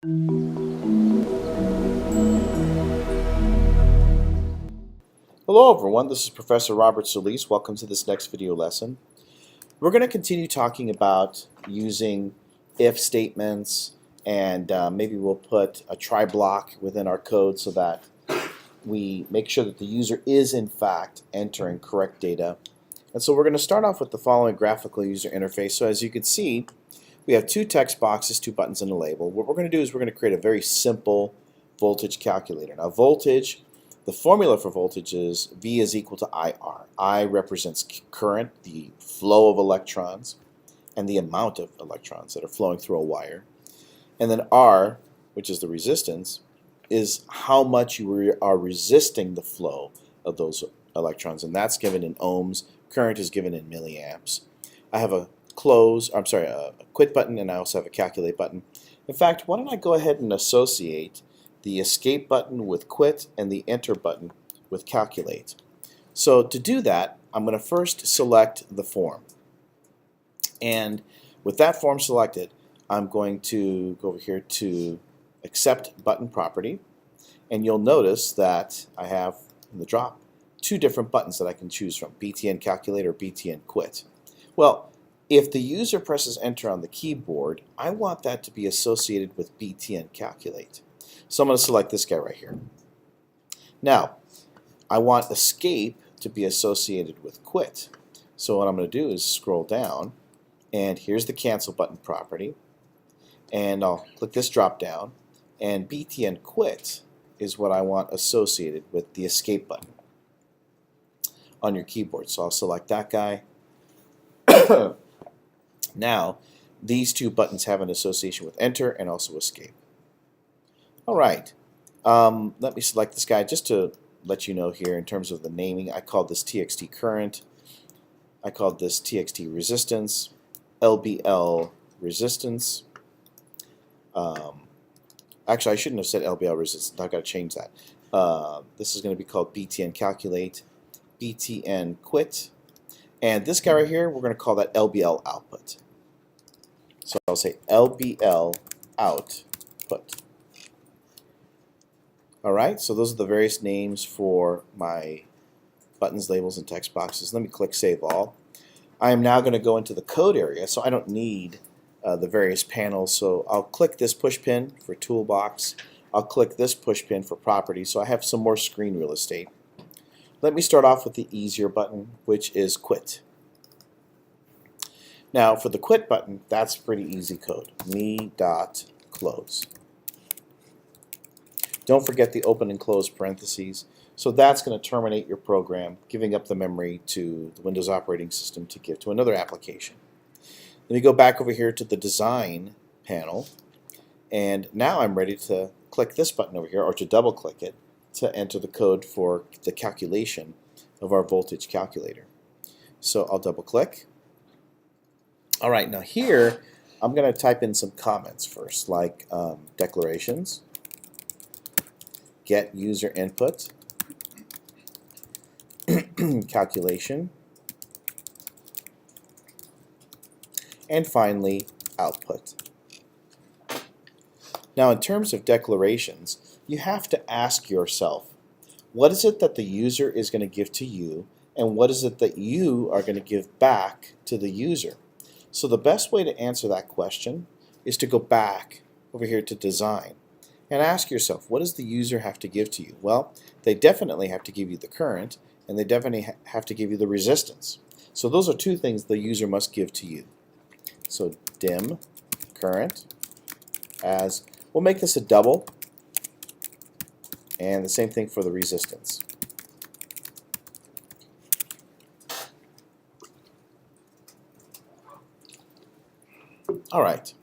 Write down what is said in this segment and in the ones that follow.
Hello everyone, this is Professor Robert Solis. Welcome to this next video lesson. We're going to continue talking about using if statements, and maybe we'll put a try block within our code so that we make sure that the user is in fact entering correct data. And so we're going to start off with the following graphical user interface. So as you can see, we have two text boxes, two buttons, and a label. What we're going to do is we're going to create a very simple voltage calculator. Now voltage, the formula for voltage is V is equal to IR. I represents current, the flow of electrons, and the amount of electrons that are flowing through a wire. And then R, which is the resistance, is how much you are resisting the flow of those electrons, and that's given in ohms. Current is given in milliamps. I have a quit button, and I also have a calculate button. In fact, why don't I go ahead and associate the escape button with quit and the enter button with calculate. So to do that, I'm going to first select the form. And with that form selected, I'm going to go over here to accept button property, and you'll notice that I have in the drop two different buttons that I can choose from, BTN calculate or BTN quit. Well, if the user presses enter on the keyboard, I want that to be associated with BTN calculate. So I'm going to select this guy right here. Now, I want escape to be associated with quit. So what I'm going to do is scroll down, and here's the cancel button property. And I'll click this drop down, and BTN quit is what I want associated with the escape button on your keyboard. So I'll select that guy. Now, these two buttons have an association with enter and also escape. All right, let me select this guy just to let you know here in terms of the naming. I called this TXT current. I called this TXT resistance, LBL resistance. Actually, I shouldn't have said LBL resistance. I've got to change that. This is going to be called BTN calculate, BTN quit. And this guy right here, we're going to call that LBL output. So I'll say LBL output. Alright, so those are the various names for my buttons, labels, and text boxes. Let me click Save All. I am now going to go into the code area, so I don't need the various panels. So I'll click this push pin for Toolbox. I'll click this push pin for Properties, so I have some more screen real estate. Let me start off with the easier button, which is Quit. Now, for the Quit button, that's pretty easy code. me.close. Don't forget the open and close parentheses. So that's going to terminate your program, giving up the memory to the Windows operating system to give to another application. Let me go back over here to the design panel, and now I'm ready to click this button over here, or to double click it, to enter the code for the calculation of our voltage calculator. So I'll double click. Alright, now here I'm going to type in some comments first, like declarations, get user input, calculation, and finally output. Now in terms of declarations, you have to ask yourself, what is it that the user is going to give to you, and what is it that you are going to give back to the user? So the best way to answer that question is to go back over here to design and ask yourself, what does the user have to give to you? Well, they definitely have to give you the current, and they definitely have to give you the resistance. So those are two things the user must give to you. So dim current as, we'll make this a double, and the same thing for the resistance. Alright,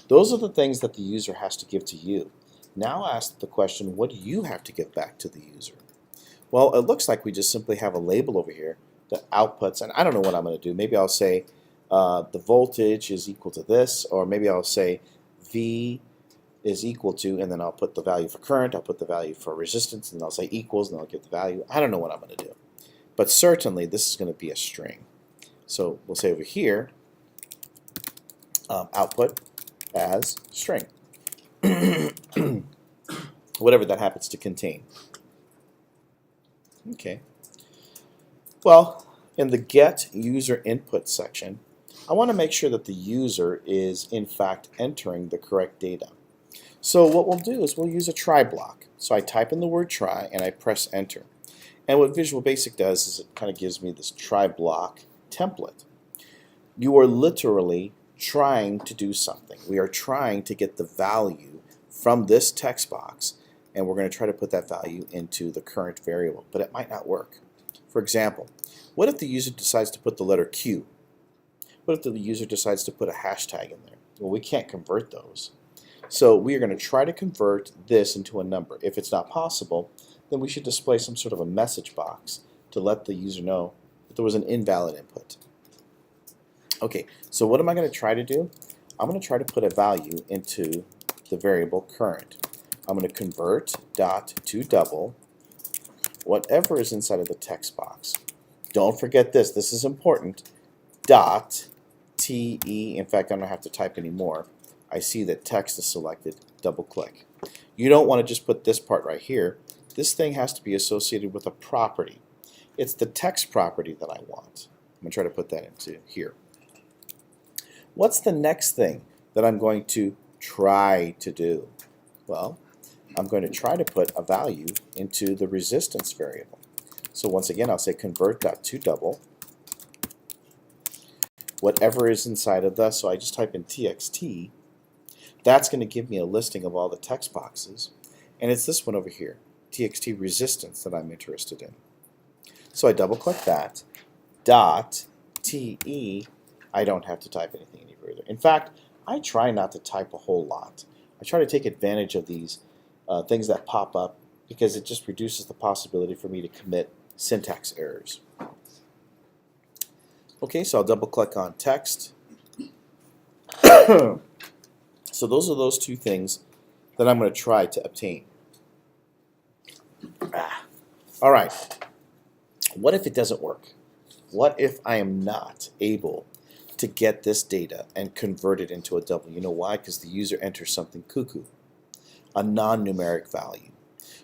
those are the things that the user has to give to you. Now ask the question, what do you have to give back to the user? Well, it looks like we just simply have a label over here that outputs, and I don't know what I'm going to do. Maybe I'll say the voltage is equal to this, or maybe I'll say V is equal to, and then I'll put the value for current, I'll put the value for resistance, and I'll say equals, and I'll give the value. I don't know what I'm going to do. But certainly this is going to be a string. So we'll say over here, output as string. whatever that happens to contain. Okay. Well, in the get user input section, I want to make sure that the user is in fact entering the correct data. So what we'll do is we'll use a try block. So I type in the word try and I press enter. And what Visual Basic does is it kind of gives me this try block template. You are literally trying to do something. We are trying to get the value from this text box, and we're going to try to put that value into the current variable, but it might not work. For example, what if the user decides to put the letter Q? What if the user decides to put a hashtag in there? Well, we can't convert those. So we are going to try to convert this into a number. If it's not possible, then we should display some sort of a message box to let the user know that there was an invalid input. Okay, so what am I going to try to do? I'm going to try to put a value into the variable current. I'm going to convert dot to double whatever is inside of the text box. Don't forget this. This is important. Dot TE. In fact, I don't have to type anymore. I see that text is selected. Double click. You don't want to just put this part right here. This thing has to be associated with a property. It's the text property that I want. I'm going to try to put that into here. What's the next thing that I'm going to try to do? Well, I'm going to try to put a value into the resistance variable. So once again, I'll say convert.toDouble. Whatever is inside of this, so I just type in txt. That's going to give me a listing of all the text boxes. And it's this one over here, txt resistance, that I'm interested in. So I double click that. Dot te. I don't have to type anything any further. In fact, I try not to type a whole lot. I try to take advantage of these things that pop up because it just reduces the possibility for me to commit syntax errors. Okay, so I'll double click on text. So those are those two things that I'm going to try to obtain. All right. What if it doesn't work? What if I am not able to get this data and convert it into a double? You know why? Because the user enters something cuckoo, a non-numeric value.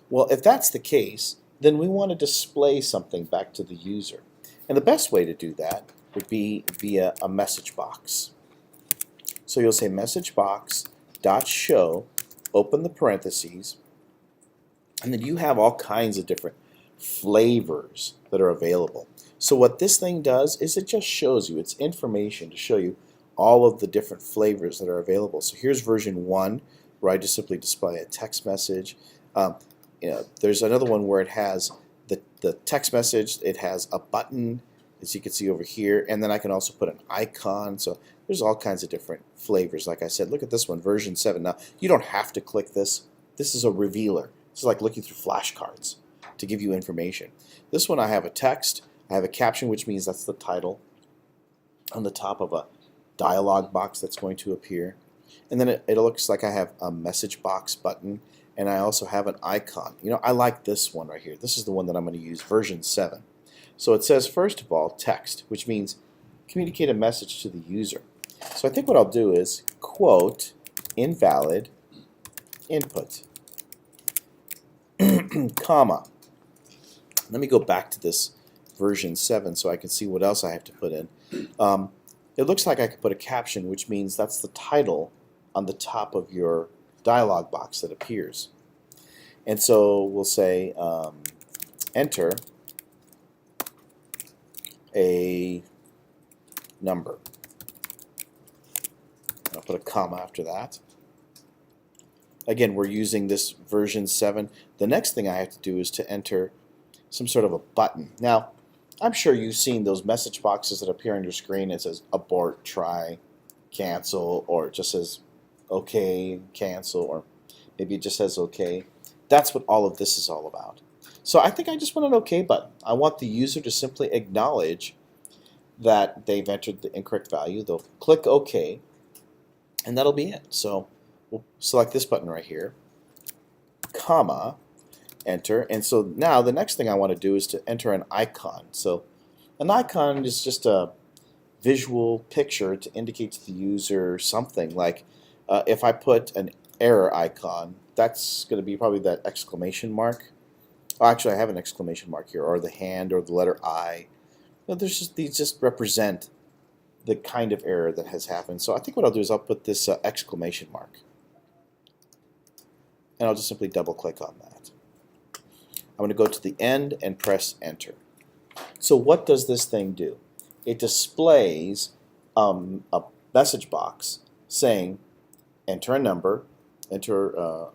Well, if that's the case, then we want to display something back to the user. And the best way to do that would be via a message box. So you'll say message box dot show, open the parentheses, and then you have all kinds of different flavors that are available. So what this thing does is it just shows you, it's information to show you all of the different flavors that are available. So here's version 1, where I just simply display a text message. There's another one where it has the text message, it has a button, as you can see over here, and then I can also put an icon. So there's all kinds of different flavors. Like I said, look at this one, version 7. Now, you don't have to click this. This is a revealer. This is like looking through flashcards to give you information. This one, I have a text, I have a caption, which means that's the title on the top of a dialog box that's going to appear. And then it looks like I have a message box button, and I also have an icon. You know, I like this one right here. This is the one that I'm going to use, version 7. So it says, first of all, text, which means communicate a message to the user. So I think what I'll do is quote invalid input, comma. Let me go back to this version 7 so I can see what else I have to put in. It looks like I could put a caption, which means that's the title on the top of your dialog box that appears. And so we'll say enter a number. I'll put a comma after that. Again, we're using this version 7. The next thing I have to do is to enter some sort of a button. Now, I'm sure you've seen those message boxes that appear on your screen. It says abort, try, cancel, or it just says OK, cancel, or maybe it just says OK. That's what all of this is all about. So I think I just want an OK button. I want the user to simply acknowledge that they've entered the incorrect value. They'll click OK, and that'll be it. So we'll select this button right here, comma, enter. And so now the next thing I want to do is to enter an icon. So an icon is just a visual picture to indicate to the user something. Like if I put an error icon, that's going to be probably that exclamation mark. Oh, actually, I have an exclamation mark here, or the hand, or the letter I. No, these just represent the kind of error that has happened. So I think what I'll do is I'll put this exclamation mark, and I'll just simply double click on that. I'm going to go to the end and press enter. So what does this thing do? It displays a message box saying enter a number, enter a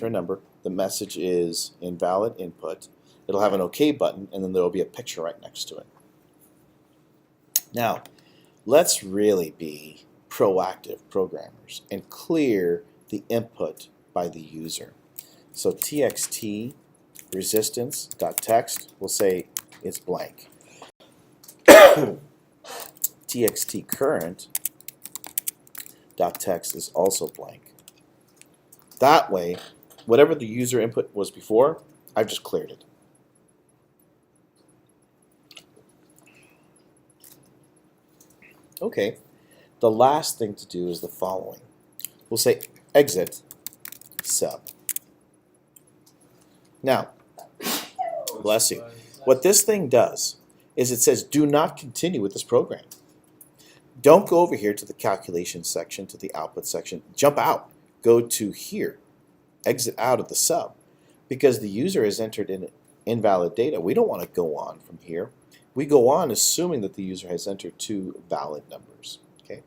number. The message is invalid input. It'll have an OK button, and then there will be a picture right next to it. Now, let's really be proactive programmers and clear the input by the user. So txt resistance.text will say it's blank. txt current.text is also blank. That way, whatever the user input was before, I've just cleared it. Okay, the last thing to do is the following. We'll say exit sub. Now, bless you. What this thing does is it says do not continue with this program. Don't go over here to the calculation section, to the output section. Jump out. Go to here. Exit out of the sub. Because the user has entered in invalid data. We don't want to go on from here. We go on assuming that the user has entered two valid numbers. Okay.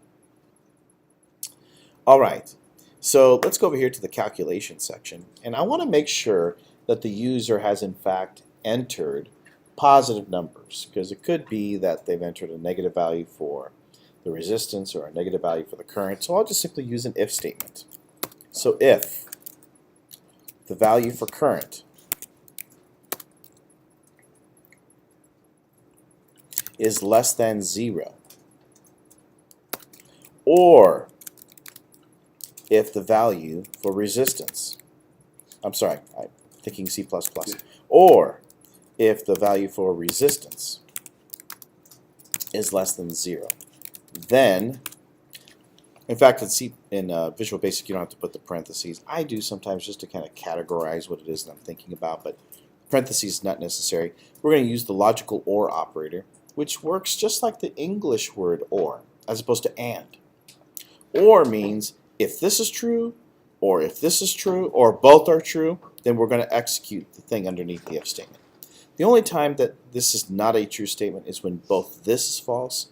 All right. So let's go over here to the calculation section. And I want to make sure that the user has in fact entered positive numbers, because it could be that they've entered a negative value for the resistance or a negative value for the current. So I'll just simply use an if statement. So if the value for current is less than 0, or if the value for resistance, I'm thinking C++, or if the value for resistance is less than 0, then, in fact, in Visual Basic you don't have to put the parentheses. I do sometimes just to kind of categorize what it is that I'm thinking about, but parentheses is not necessary. We're going to use the logical OR operator, which works just like the English word OR, as opposed to AND. OR means if this is true, or if this is true, or both are true, then we're going to execute the thing underneath the if statement. The only time that this is not a true statement is when both this is false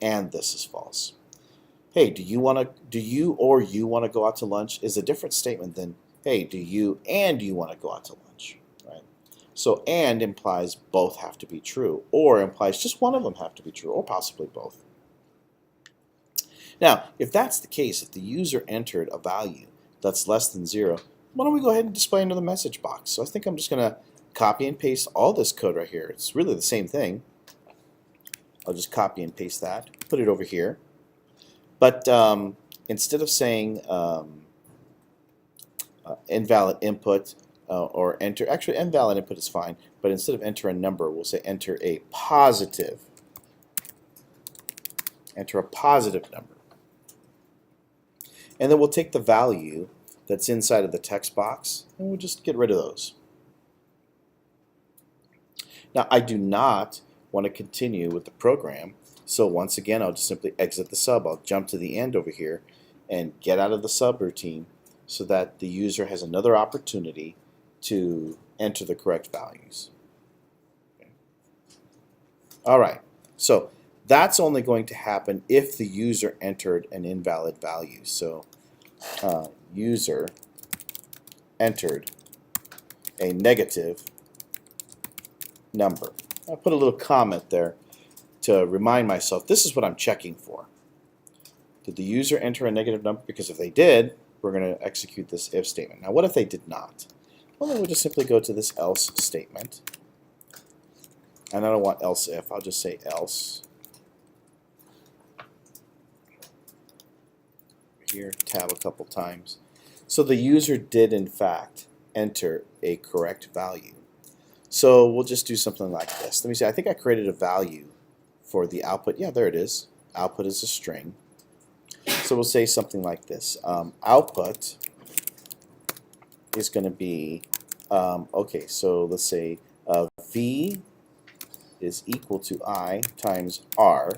and this is false. Hey, do you want to go out to lunch is a different statement than, hey, do you want to go out to lunch, right? So and implies both have to be true, or implies just one of them have to be true, or possibly both. Now, if that's the case, if the user entered a value that's less than 0, why don't we go ahead and display into the message box? So I think I'm just going to copy and paste all this code right here. It's really the same thing. I'll just copy and paste that, put it over here. But instead of saying invalid input or enter, actually invalid input is fine, but instead of enter a number, we'll say enter a positive number. And then we'll take the value that's inside of the text box and we'll just get rid of those. Now, I do not want to continue with the program, so once again I'll just simply exit the sub. I'll jump to the end over here and get out of the subroutine so that the user has another opportunity to enter the correct values. Okay. Alright, so that's only going to happen if the user entered an invalid value. So user entered a negative number. I'll put a little comment there to remind myself this is what I'm checking for. Did the user enter a negative number? Because if they did, we're going to execute this if statement. Now what if they did not? Well, then we'll just simply go to this else statement. And I don't want else if, I'll just say else. Here, tab a couple times. So the user did in fact enter a correct value. So we'll just do something like this. Let me see, I think I created a value for the output. Yeah, there it is. Output is a string. So we'll say something like this. Output is going to be, okay, so let's say V is equal to I times R.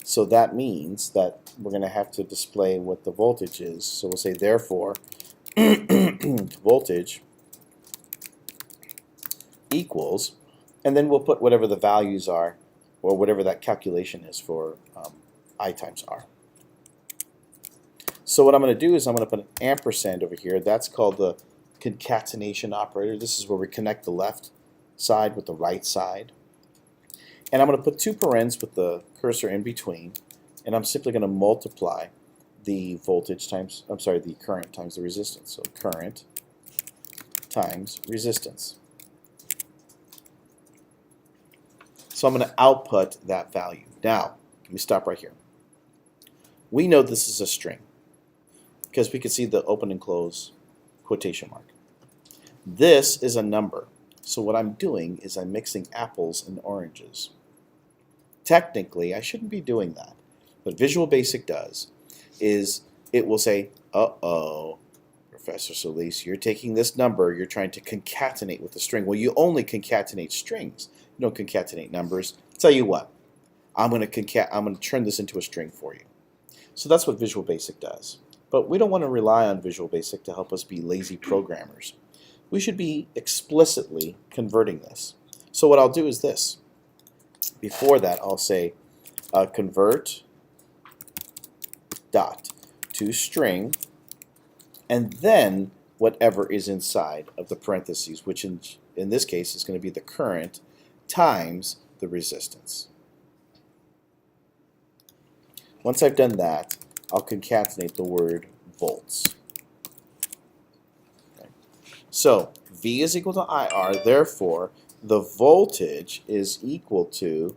So that means that we're going to have to display what the voltage is. So we'll say, therefore, voltage equals, and then we'll put whatever the values are, or whatever that calculation is for I times R. So what I'm going to do is I'm going to put an ampersand over here. That's called the concatenation operator. This is where we connect the left side with the right side. And I'm going to put two parens with the cursor in between, and I'm simply going to multiply the voltage times, the current times the resistance. So current times resistance. So I'm going to output that value. Now, let me stop right here. We know this is a string because we can see the open and close quotation mark. This is a number. So what I'm doing is I'm mixing apples and oranges. Technically, I shouldn't be doing that. What Visual Basic does is it will say, uh-oh, Professor Solis, you're taking this number, you're trying to concatenate with a string. Well, you only concatenate strings. You don't concatenate numbers. Tell you what, I'm going to turn this into a string for you. So that's what Visual Basic does. But we don't want to rely on Visual Basic to help us be lazy programmers. We should be explicitly converting this. So what I'll do is this. Before that, I'll say convert dot to string, and then whatever is inside of the parentheses, which in this case is going to be the current times the resistance. Once I've done that, I'll concatenate the word volts. Okay. So V is equal to IR, therefore the voltage is equal to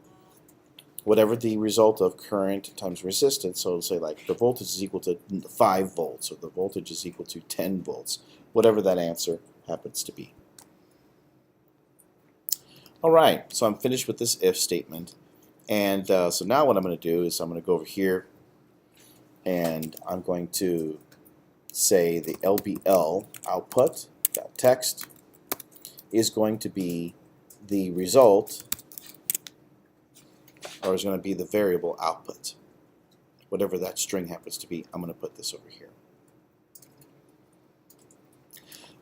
whatever the result of current times resistance. So it'll say like the voltage is equal to 5 volts, or the voltage is equal to 10 volts, whatever that answer happens to be. All right, so I'm finished with this if statement. And so now what I'm going to do is I'm going to go over here and I'm going to say the LBL output text is going to be the result, or is going to be the variable output. Whatever that string happens to be, I'm going to put this over here.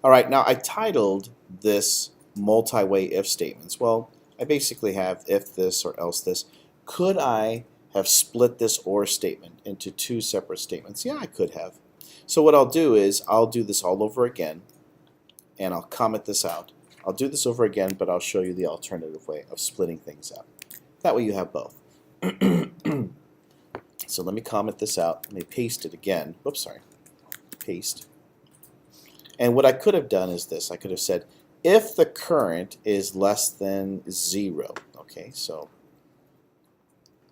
All right, now I titled this multi-way if statements. Well, I basically have if this or else this. Could I have split this or statement into two separate statements? Yeah, I could have. So what I'll do is I'll do this all over again, and I'll comment this out. I'll do this over again, but I'll show you the alternative way of splitting things up. That way you have both. So let me comment this out. Let me paste it again. Whoops, sorry. Paste. And what I could have done is this. I could have said, if the current is less than 0. Okay, so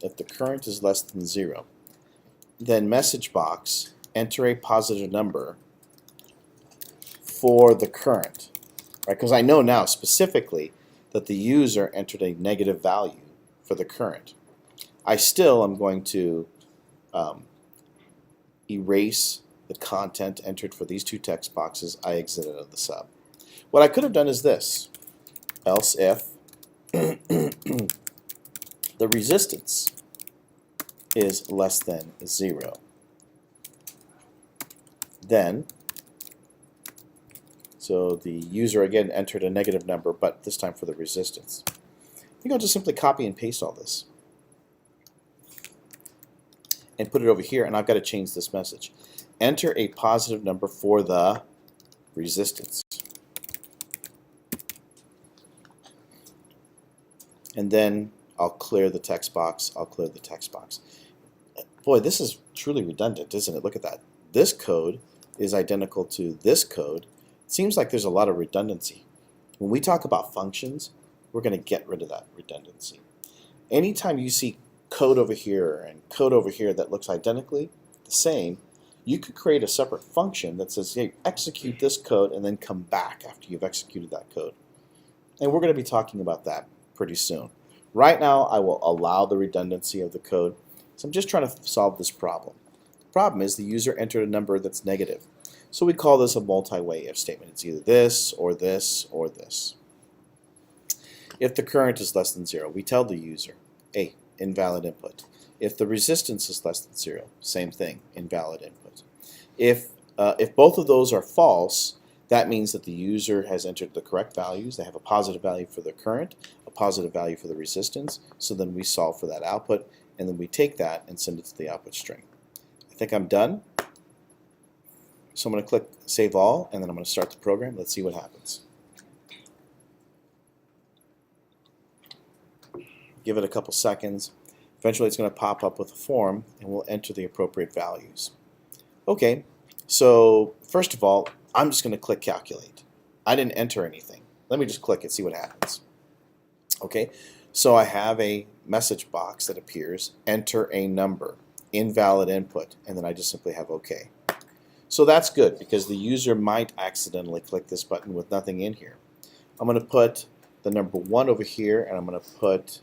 if the current is less than 0, then message box, enter a positive number for the current. Right? Because I know now specifically that the user entered a negative value for the current. I still am going to erase the content entered for these two text boxes. I exited out of the sub. What I could have done is this. Else if the resistance is less than 0, then, so the user again entered a negative number, but this time for the resistance. I think I'll just simply copy and paste all this and put it over here, and I've got to change this message. Enter a positive number for the resistance. And then I'll clear the text box. I'll clear the text box. Boy, this is truly redundant, isn't it? Look at that. This code is identical to this code. It seems like there's a lot of redundancy. When we talk about functions, we're going to get rid of that redundancy. Anytime you see code over here and code over here that looks identically the same, you could create a separate function that says, hey, execute this code and then come back after you've executed that code. And we're going to be talking about that pretty soon. Right now, I will allow the redundancy of the code. So I'm just trying to solve this problem. The problem is the user entered a number that's negative. So we call this a multi-way if statement. It's either this or this or this. If the current is less than 0, we tell the user, A, invalid input. If the resistance is less than 0, same thing, invalid input. If both of those are false, that means that the user has entered the correct values. They have a positive value for the current, a positive value for the resistance. So then we solve for that output, and then we take that and send it to the output string. I think I'm done. So I'm going to click Save All, and then I'm going to start the program. Let's see what happens. Give it a couple seconds. Eventually it's going to pop up with a form, and we'll enter the appropriate values. Okay, so first of all, I'm just going to click Calculate. I didn't enter anything. Let me just click and see what happens. Okay, so I have a message box that appears, enter a number, invalid input, and then I just simply have OK. So that's good because the user might accidentally click this button with nothing in here. I'm going to put the number 1 over here, and I'm going to put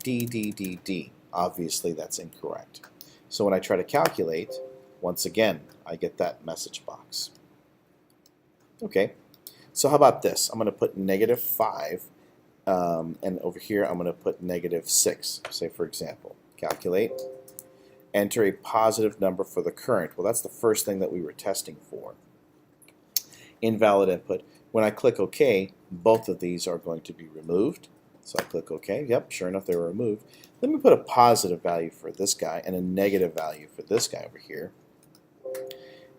D, D, D, D. Obviously that's incorrect. So when I try to calculate, once again, I get that message box. Okay, so how about this? I'm going to put -5, and over here I'm going to put -6. Say for example, calculate, enter a positive number for the current. Well, that's the first thing that we were testing for. Invalid input. When I click OK, both of these are going to be removed. So I click OK. Yep, sure enough, they were removed. Let me put a positive value for this guy and a negative value for this guy over here.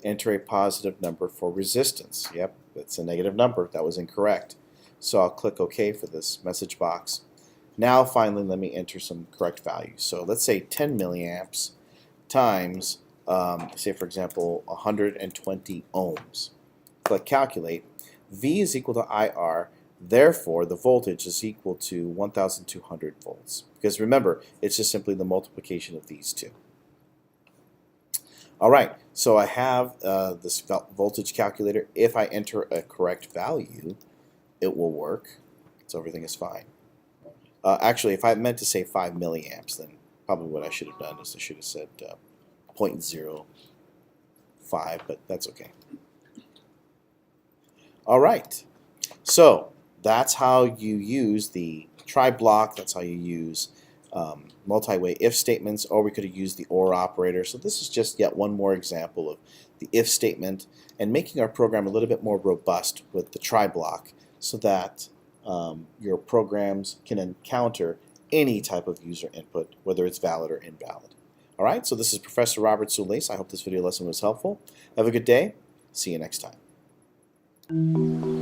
Enter a positive number for resistance. Yep, it's a negative number. That was incorrect. So I'll click OK for this message box. Now finally let me enter some correct values. So let's say 10 milliamps times, say for example, 120 ohms. Click Calculate. V is equal to IR. Therefore, the voltage is equal to 1,200 volts. Because remember, it's just simply the multiplication of these two. All right, so I have this voltage calculator. If I enter a correct value, it will work. So everything is fine. Actually, if I meant to say 5 milliamps, then probably what I should have done is I should have said 0.05, but that's okay. All right, so that's how you use the try block. That's how you use multi-way if statements, or we could have used the OR operator. So this is just yet one more example of the if statement and making our program a little bit more robust with the try block so that your programs can encounter any type of user input, whether it's valid or invalid. All right, so this is Professor Robert Solis. I hope this video lesson was helpful. Have a good day. See you next time.